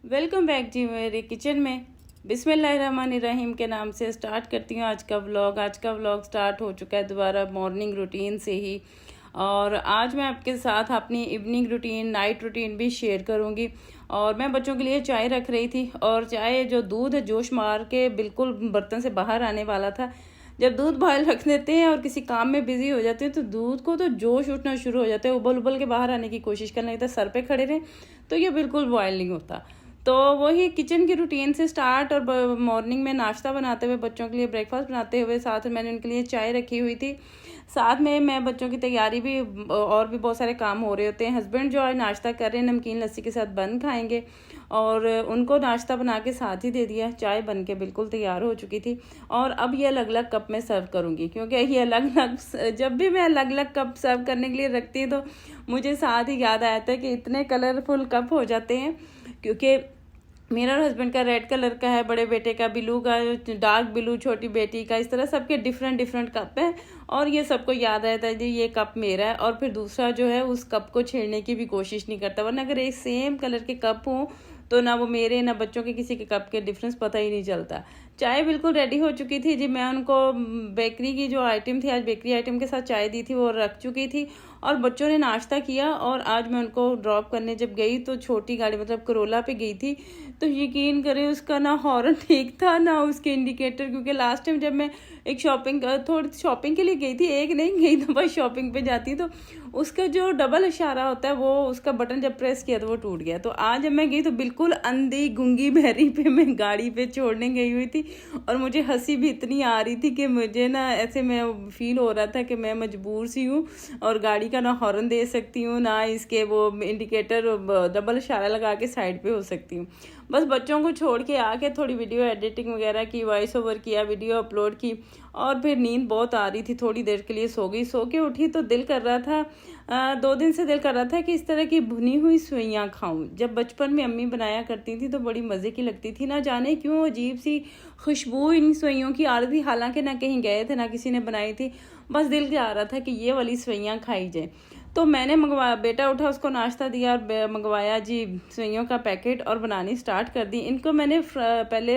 Welcome back जी मेरे kitchen में। बिस्मिल्लाहिर्रहमानिर्रहीम के नाम से स्टार्ट करती हूँ आज का व्लॉग। स्टार्ट हो चुका है दोबारा मॉर्निंग रूटीन से ही। और आज मैं आपके साथ अपनी इवनिंग रूटीन, नाइट रूटीन भी शेयर करूँगी। और मैं बच्चों के लिए चाय रख रही थी, और चाय जो दूध है जोश मार के बिल्कुल बर्तन से बाहर आने वाला था। जब दूध बॉयल रख देते हैं और किसी काम में बिजी हो जाते हैं तो दूध को तो जोश उठना शुरू हो जाता है, उबल उबल के बाहर आने की कोशिश करने लगता है। सर पे खड़े रहें तो ये बिल्कुल बॉयल नहीं होता। तो वही किचन की रूटीन से स्टार्ट, और मॉर्निंग में नाश्ता बनाते हुए, बच्चों के लिए ब्रेकफास्ट बनाते हुए, साथ में मैंने उनके लिए चाय रखी हुई थी। साथ में मैं बच्चों की तैयारी भी, और भी बहुत सारे काम हो रहे होते हैं। हस्बैंड जो है नाश्ता कर रहे हैं, नमकीन लस्सी के साथ बन खाएंगे, और उनको नाश्ता बना के साथ ही दे दिया। चाय बन के बिल्कुल तैयार हो चुकी थी, और अब ये अलग अलग कप में सर्व करूँगी, क्योंकि ये अलग अलग, जब भी मैं अलग अलग कप सर्व करने के लिए रखती हूँ तो मुझे साथ ही याद आता है कि इतने कलरफुल कप हो जाते हैं। क्योंकि मेरा और हस्बैंड का रेड कलर का है, बड़े बेटे का ब्लू का, डार्क ब्लू छोटी बेटी का, इस तरह सबके डिफरेंट डिफरेंट कप हैं। और ये सबको याद रहता है जी ये कप मेरा है, और फिर दूसरा जो है उस कप को छेड़ने की भी कोशिश नहीं करता। वरना अगर एक सेम कलर के कप हों तो ना वो मेरे ना बच्चों के किसी के कप के डिफरेंस पता ही नहीं चलता। चाय बिल्कुल रेडी हो चुकी थी जी। मैं उनको बेकरी की जो आइटम थी, आज बेकरी आइटम के साथ चाय दी थी, वो रख चुकी थी। और बच्चों ने नाश्ता किया, और आज मैं उनको ड्रॉप करने जब गई तो छोटी गाड़ी मतलब करोला पे गई थी, तो यकीन करें उसका ना हॉर्न ठीक था ना उसके इंडिकेटर। क्योंकि लास्ट टाइम जब मैं एक थोड़ी शॉपिंग के लिए गई थी, एक नहीं गई दफ़ा शॉपिंग पे जाती, तो उसका जो डबल इशारा होता है वो उसका बटन जब प्रेस किया तो वो टूट गया। तो आज जब मैं गई तो बिल्कुल अंधी गुंगी बहरी पे मैं गाड़ी पे छोड़ने गई हुई थी, और मुझे हंसी भी इतनी आ रही थी कि मुझे ना ऐसे मैं फील हो रहा था कि मैं मजबूर सी हूँ, और गाड़ी का ना हॉर्न दे सकती हूँ ना इसके वो इंडिकेटर डबल इशारा लगा के साइड पे हो सकती हूँ। बस बच्चों को छोड़ के आके थोड़ी वीडियो एडिटिंग वगैरह की, वॉइस ओवर किया, वीडियो अपलोड की, और फिर नींद बहुत आ रही थी, थोड़ी देर के लिए सो गई। सो के उठी तो दिल कर रहा था, 2 दिन से दिल कर रहा था कि इस तरह की भुनी हुई सेवइयाँ खाऊं। जब बचपन में अम्मी बनाया करती थी तो बड़ी मज़े की लगती थी, ना जाने क्यों अजीब सी खुशबू इन सेवइयों की आ रही थी। हालांकि ना कहीं गए थे ना किसी ने बनाई थी, बस दिल जा रहा था कि ये वाली सेवइयाँ खाई जाए। तो मैंने मंगवाया, बेटा उठा उसको नाश्ता दिया, और मंगवाया जी सेवइयों का पैकेट, और बनानी स्टार्ट कर दी। इनको मैंने पहले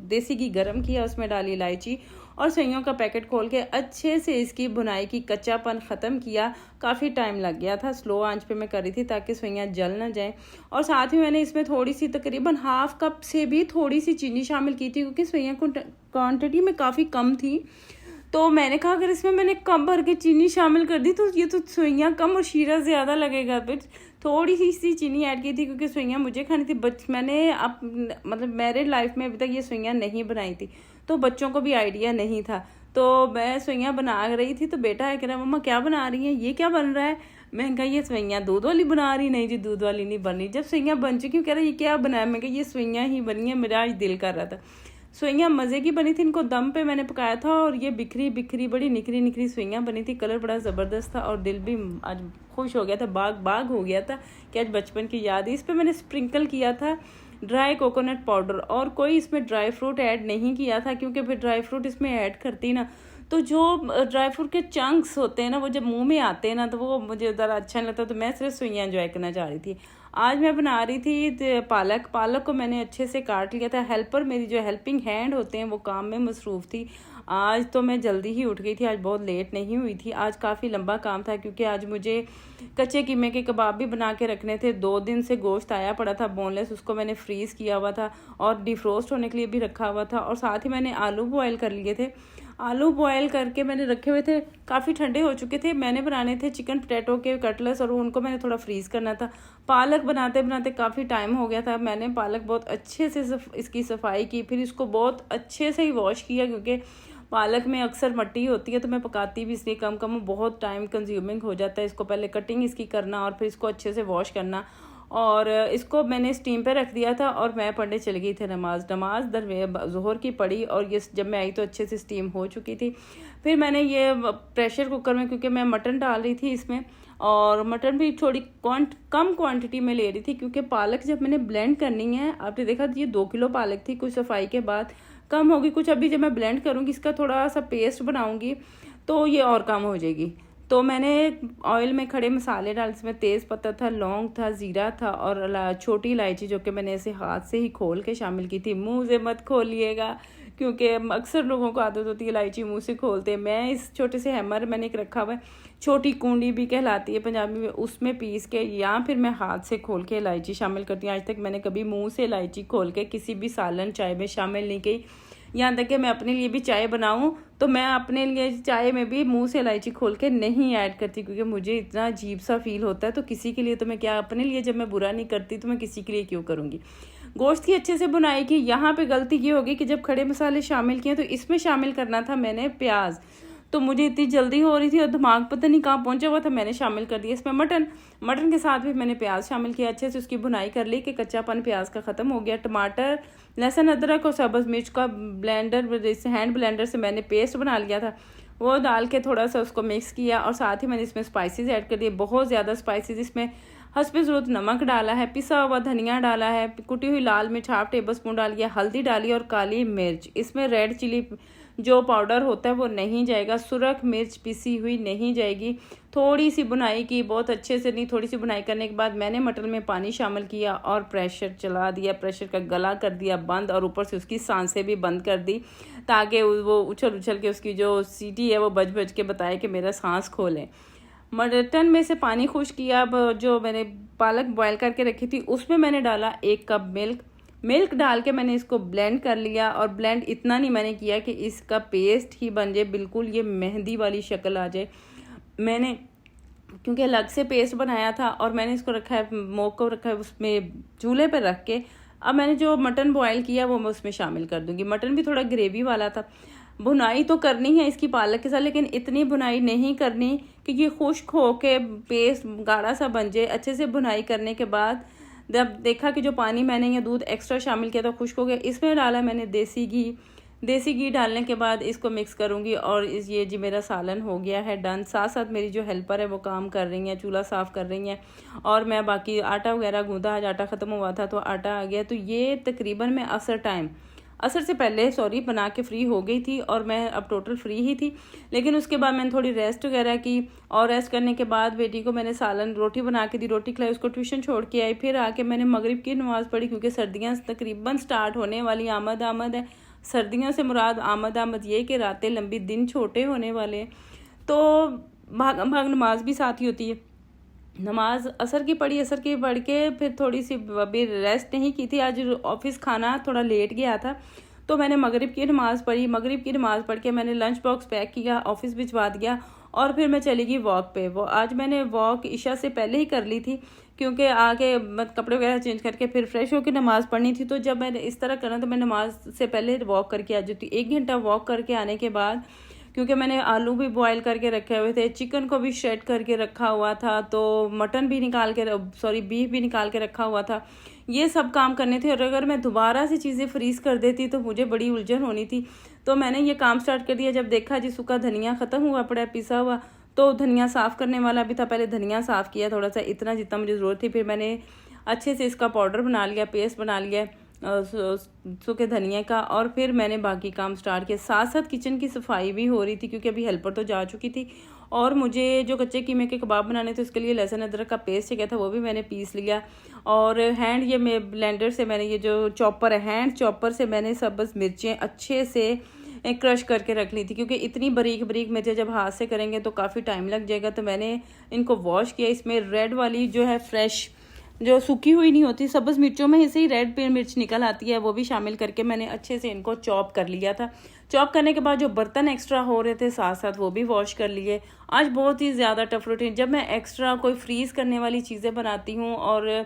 देसी घी गर्म किया, उसमें डाली इलायची, और सेवइयों का पैकेट खोल के अच्छे से इसकी बुनाई की कच्चापन ख़त्म किया। काफ़ी टाइम लग गया था, स्लो आंच पे मैं कर रही थी ताकि सेवइयाँ जल ना जाएं। और साथ ही मैंने इसमें थोड़ी सी, तकरीबन हाफ कप से भी थोड़ी सी चीनी शामिल की थी, क्योंकि सेवइयाँ क्वान्टिटी में काफ़ी कम थी। तो मैंने कहा अगर इसमें मैंने कम भर के चीनी शामिल कर दी तो ये तो सेवइयाँ कम और शीरा ज़्यादा लगेगा। फिर थोड़ी सी चीनी ऐड की थी, क्योंकि सेवइयाँ मुझे खानी थी। मैंने अब मतलब मैरिड लाइफ में अभी तक ये सेवइयाँ नहीं बनाई थी, तो बच्चों को भी आइडिया नहीं था। तो मैं सेवइयाँ बना रही थी, तो बेटा है कह रहा मम्मा क्या बना रही हैं, ये क्या बन रहा है। मैं कहा ये सेवइयाँ दूध वाली बना रही। नहीं जी दूध वाली नहीं बन रही। जब सेवइयाँ बन चुकी हूँ कह रहा ये क्या बनाया। मैं कहा ये सेवइयाँ ही बनी है, मेरा आज दिल कर रहा था। सेवइयाँ मज़े की बनी थी, इनको दम पे मैंने पकाया था, और ये बिखरी बिखरी बड़ी निखरी निखरी सेवइयाँ बनी थी। कलर बड़ा ज़बरदस्त था, और दिल भी आज खुश हो गया था, बाग बाग हो गया था कि आज बचपन की याद है। इस पर मैंने स्प्रिंकल किया था ड्राई कोकोनट पाउडर, और कोई इसमें ड्राई फ्रूट ऐड नहीं किया था, क्योंकि फिर ड्राई फ्रूट इसमें ऐड करती ना तो जो ड्राई फ्रूट के चंक्स होते हैं ना, वो जब मुंह में आते हैं ना, तो वो मुझे ज़रा अच्छा नहीं लगता। तो मैं सिर्फ सेवइयाँ एंजॉय करना चाह रही थी। आज मैं बना रही थी पालक को मैंने अच्छे से काट लिया था। हेल्पर मेरी जो हेल्पिंग हैंड होते हैं वो काम में मसरूफ़ थी। आज तो मैं जल्दी ही उठ गई थी, आज बहुत लेट नहीं हुई थी। आज काफ़ी लंबा काम था, क्योंकि आज मुझे कच्चे कीमे के कबाब भी बना के रखने थे। 2 दिन से गोश्त आया पड़ा था बोनलेस, उसको मैंने फ्रीज़ किया हुआ था और डिफ्रोस्ट होने के लिए भी रखा हुआ था। और साथ ही मैंने आलू बॉयल कर लिए थे। आलू बॉयल करके मैंने रखे हुए थे, काफ़ी ठंडे हो चुके थे। मैंने बनाने थे चिकन पोटैटो के कटलेट्स, और उनको मैंने थोड़ा फ्रीज़ करना था। पालक बनाते बनाते काफ़ी टाइम हो गया था। मैंने पालक बहुत अच्छे से इसकी सफाई की, फिर इसको बहुत अच्छे से ही वॉश किया, क्योंकि पालक में अक्सर मिट्टी होती है, तो मैं पकाती भी इसलिए कम कम, बहुत टाइम कंज्यूमिंग हो जाता है। इसको पहले कटिंग इसकी करना, और फिर इसको अच्छे से वॉश करना, और इसको मैंने स्टीम पे रख दिया था। और मैं पढ़ने चली गई थी नमाज ज़ोहर की पढ़ी, और ये जब मैं आई तो अच्छे से स्टीम हो चुकी थी। फिर मैंने ये प्रेशर कुकर में, क्योंकि मैं मटन डाल रही थी इसमें, और मटन भी थोड़ी कम क्वांटिटी में ले रही थी, क्योंकि पालक जब मैंने ब्लेंड करनी है, आपने देखा ये 2 किलो पालक थी, कुछ सफाई के बाद कम होगी कुछ। अभी जब मैं ब्लेंड करूँगी, इसका थोड़ा सा पेस्ट बनाऊँगी तो ये और कम हो जाएगी। तो मैंने ऑयल में खड़े मसाले डाले, इसमें तेज़ पत्ता था, लौंग था, ज़ीरा था और छोटी इलायची जो कि मैंने ऐसे हाथ से ही खोल के शामिल की थी। मुंह से मत खोलिएगा क्योंकि अक्सर लोगों को आदत होती है इलायची मुंह से खोलते हैं। मैं इस छोटे से हैमर मैंने एक रखा हुआ है, छोटी कूंडी भी कहलाती है पंजाबी में, उसमें पीस के या फिर मैं हाथ से खोल के इलायची शामिल करती हूँ। आज तक मैंने कभी मुंह से इलायची खोल के किसी भी सालन चाय में शामिल नहीं की। यहाँ तक कि मैं अपने लिए भी चाय बनाऊँ तो मैं अपने लिए चाय में भी मुंह से इलायची खोल के नहीं ऐड करती, क्योंकि मुझे इतना अजीब सा फील होता है। तो किसी के लिए तो मैं क्या, अपने लिए जब मैं बुरा नहीं करती तो मैं किसी के लिए क्यों करूँगी। गोश्त की अच्छे से बुनाई की। यहाँ पे गलती ये होगी कि जब खड़े मसाले शामिल किए तो इसमें शामिल करना था मैंने प्याज, तो मुझे इतनी जल्दी हो रही थी और दिमाग पता नहीं कहाँ पहुंचा हुआ था, मैंने शामिल कर दिया इसमें मटन के साथ भी मैंने प्याज शामिल किया। अच्छे से उसकी भुनाई कर ली कि कच्चापन प्याज का ख़त्म हो गया। टमाटर, लहसुन, अदरक और सब्ज़ मिर्च का हैंड ब्लेंडर से मैंने पेस्ट बना लिया था, वो डाल के थोड़ा सा उसको मिक्स किया और साथ ही मैंने इसमें स्पाइसेस ऐड कर दिए, बहुत ज़्यादा स्पाइसेस। इसमें हस्बे ज़रूरत नमक डाला है, पिसा हुआ धनिया डाला है, कुटी हुई लाल मिर्च हाफ टेबल स्पून डाली है, हल्दी डाली और काली मिर्च। इसमें रेड चिली जो पाउडर होता है वो नहीं जाएगा, सुरख मिर्च पिसी हुई नहीं जाएगी। थोड़ी सी बुनाई की, बहुत अच्छे से नहीं, थोड़ी सी बुनाई करने के बाद मैंने मटन में पानी शामिल किया और प्रेशर चला दिया, प्रेशर का गला कर दिया बंद और ऊपर से उसकी सांसें भी बंद कर दी ताकि वो उछल उछल के उसकी जो सीटी है वो बज बज के बताए कि मेरा सांस खोलें। मटन में से पानी खुश किया। अब जो मैंने पालक बॉयल करके रखी थी उसमें मैंने डाला 1 कप मिल्क डाल के मैंने इसको ब्लेंड कर लिया। और ब्लेंड इतना नहीं मैंने किया कि इसका पेस्ट ही बन जाए, बिल्कुल ये मेहंदी वाली शक्ल आ जाए। मैंने क्योंकि अलग से पेस्ट बनाया था और मैंने इसको रखा है, मोक को रखा है उसमें चूल्हे पर रख के। अब मैंने जो मटन बॉयल किया वो मैं उसमें शामिल कर दूंगी। मटन भी थोड़ा ग्रेवी वाला था। भुनाई तो करनी है इसकी पालक के साथ, लेकिन इतनी भुनाई नहीं करनी कि ये खुश्क हो के पेस्ट गाढ़ा सा बन जाए। अच्छे से भुनाई करने के बाद जब देखा कि जो पानी मैंने ये दूध एक्स्ट्रा शामिल किया था खुश्क हो गया, इसमें डाला मैंने देसी घी डालने के बाद इसको मिक्स करूँगी और ये जी मेरा सालन हो गया है डन। साथ साथ मेरी जो हेल्पर है वो काम कर रही हैं, चूल्हा साफ़ कर रही हैं और मैं बाकी आटा वगैरह गूंदा, आज आटा ख़त्म हुआ था तो आटा आ गया। तो ये तकरीबन मैं असर से पहले बना के फ्री हो गई थी और मैं अब टोटल फ्री ही थी। लेकिन उसके बाद मैंने थोड़ी रेस्ट वगैरह की और रेस्ट करने के बाद बेटी को मैंने सालन रोटी बना के दी, रोटी खिलाई, उसको ट्यूशन छोड़ के आई। फिर आके मैंने मगरिब की नमाज़ पढ़ी क्योंकि सर्दियाँ तकरीबन स्टार्ट होने वाली, आमद है। सर्दियों से मुराद आमद ये कि रातें लंबी दिन छोटे होने वाले, तो भाग नमाज भी साथ ही होती है। नमाज असर की पढ़ के फिर थोड़ी सी अभी रेस्ट नहीं की थी, आज ऑफिस खाना थोड़ा लेट गया था तो मैंने मगरिब की नमाज़ पढ़ी। मगरिब की नमाज़ पढ़ के मैंने लंच बॉक्स पैक किया, ऑफिस भिजवा दिया और फिर मैं चली गई वॉक पे। आज मैंने वॉक इशा से पहले ही कर ली थी क्योंकि आगे कपड़े वगैरह चेंज करके फिर फ्रेश होकर नमाज़ पढ़नी थी। तो जब मैंने इस तरह करना तो मैं नमाज से पहले वॉक करके आ जाती। 1 घंटा वॉक करके आने के बाद, क्योंकि मैंने आलू भी बॉयल करके रखे हुए थे, चिकन को भी श्रेड करके रखा हुआ था, तो मटन भी बीफ भी निकाल के रखा हुआ था, ये सब काम करने थे। और अगर मैं दोबारा से चीज़ें फ्रीज कर देती तो मुझे बड़ी उलझन होनी थी। तो मैंने ये काम स्टार्ट कर दिया। जब देखा जी सूखा धनिया ख़त्म हुआ पड़ा पिसा हुआ, तो धनिया साफ़ करने वाला भी था, पहले धनिया साफ़ किया थोड़ा सा, इतना जितना मुझे ज़रूरत थी। फिर मैंने अच्छे से इसका पाउडर बना लिया, पेस्ट बना लिया सूखे धनिया का, और फिर मैंने बाकी काम स्टार्ट किया। साथ साथ किचन की सफाई भी हो रही थी क्योंकि अभी हेल्पर तो जा चुकी थी और मुझे जो कच्चे कीमे के कबाब बनाने थे उसके लिए लहसुन अदरक का पेस्ट चाहिए था, वो भी मैंने पीस लिया। और ब्लेंडर से मैंने ये जो चॉपर है, हैंड चॉपर से मैंने सब्ज़ मिर्चें अच्छे से क्रश करके रख ली थी क्योंकि इतनी बारीक मिर्चें जब हाथ से करेंगे तो काफ़ी टाइम लग जाएगा। तो मैंने इनको वॉश किया। इसमें रेड वाली जो है फ्रेश, जो सूखी हुई नहीं होती, सब्ज़ मिर्चों में से ही रेड मिर्च निकल आती है, वो भी शामिल करके मैंने अच्छे से इनको चॉप कर लिया था। चॉप करने के बाद जो बर्तन एक्स्ट्रा हो रहे थे साथ साथ वो भी वॉश कर लिए। आज बहुत ही ज़्यादा टफ रूटीन, जब मैं एक्स्ट्रा कोई फ्रीज़ करने वाली चीज़ें बनाती हूँ और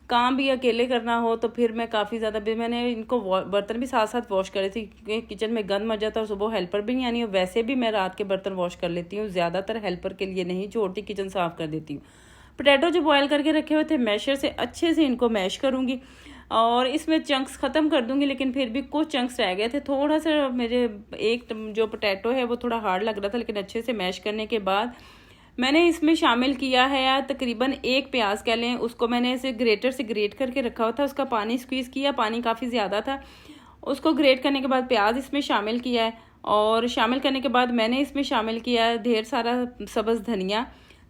काम भी अकेले करना हो तो फिर मैं काफ़ी ज़्यादा मैंने इनको बर्तन भी साथ साथ वॉश करे थे क्योंकि किचन में गंद मच जाता है और सुबह हेल्पर भी नहीं आनी। और वैसे भी मैं रात के बर्तन वॉश कर लेती हूँ, ज़्यादातर हेल्पर के लिए नहीं छोड़ती, किचन साफ़ कर देती हूँ। पोटैटो जो बॉयल करके रखे हुए थे मैशर से अच्छे से इनको मैश करूँगी और इसमें चंक्स ख़त्म कर दूँगी, लेकिन फिर भी कुछ चंक्स रह गए थे। थोड़ा सा मेरे एक जो पोटैटो है वो थोड़ा हार्ड लग रहा था, लेकिन अच्छे से मैश करने के बाद मैंने इसमें शामिल किया है तकरीबन 1 प्याज कह लें, उसको मैंने इसे ग्रेटर से ग्रेट करके रखा हुआ था, उसका पानी स्क्वीज़ किया, पानी काफ़ी ज़्यादा था, उसको ग्रेट करने के बाद प्याज इसमें शामिल किया है और शामिल करने के बाद मैंने इसमें शामिल किया ढेर सारा सब्ज़ धनिया।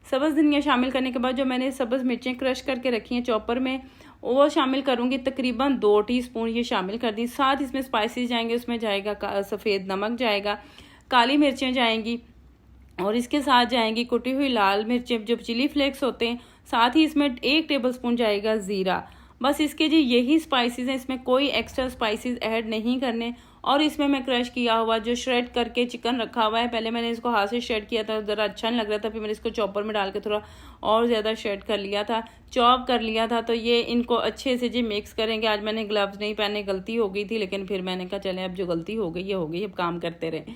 सब्ज़ धनिया शामिल करने के बाद जो मैंने सब्ज़ मिर्चें क्रश करके रखी हैं चॉपर में, वो शामिल करूँगी। तकरीबन 2 टीस्पून ये शामिल कर दी। साथ इसमें स्पाइसेस जाएंगे, उसमें जाएगा सफ़ेद नमक जाएगा, काली मिर्चें जाएंगी और इसके साथ जाएंगी कुटी हुई लाल मिर्चें जो चिली फ्लेक्स होते हैं। साथ ही इसमें 1 टेबलस्पून जाएगा ज़ीरा। बस इसके जी यही स्पाइसेस हैं, इसमें कोई एक्स्ट्रा स्पाइसेस ऐड नहीं करने। और इसमें मैं क्रश किया हुआ जो श्रेड करके चिकन रखा हुआ है, पहले मैंने इसको हाथ से श्रेड किया था, ज़रा अच्छा नहीं लग रहा था, फिर मैंने इसको चॉपर में डाल के थोड़ा और ज़्यादा श्रेड कर लिया था, चॉप कर लिया था। तो ये इनको अच्छे से जी मिक्स करेंगे। आज मैंने ग्लव्स नहीं पहने, गलती हो गई थी, लेकिन फिर मैंने कहा चलें अब जो गलती हो गई है हो गई, अब काम करते रहे।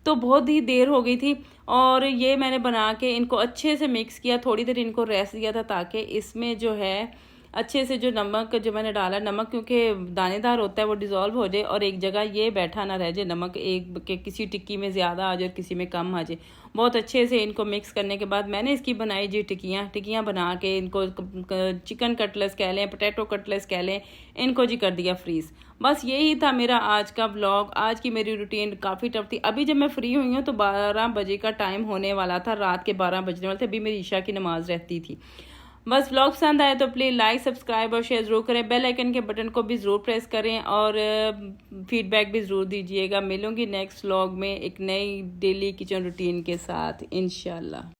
तो बहुत ही देर हो गई थी और ये मैंने बना के इनको अच्छे से मिक्स किया, थोड़ी देर इनको रेस्ट दिया था ताकि इसमें जो है अच्छे से जो नमक जो मैंने डाला, नमक क्योंकि दानेदार होता है, वो डिज़ोल्व हो जाए और एक जगह ये बैठा ना रह जाए, नमक एक के किसी टिक्की में ज़्यादा आ जाए और किसी में कम आ जाए। बहुत अच्छे से इनको मिक्स करने के बाद मैंने इसकी बनाई जी टिक्कियाँ बना के इनको चिकन कटलेट्स कह लें, पोटैटो कटलेट्स कह लें, इनको जी कर दिया फ्रीज़। बस यही था मेरा आज का व्लॉग। आज की मेरी रूटीन काफ़ी टफ थी। अभी जब मैं फ्री हुई हूँ तो 12 बजे का टाइम होने वाला था, रात के 12 बजने वाले थे, अभी मेरी ईशा की नमाज़ रहती थी। बस व्लॉग पसंद आए तो प्लीज़ लाइक सब्सक्राइब और शेयर ज़रूर करें। बेल आइकन के बटन को भी ज़रूर प्रेस करें और फीडबैक भी ज़रूर दीजिएगा। मिलूंगी नेक्स्ट व्लॉग में एक नई डेली किचन रूटीन के साथ इंशाल्लाह।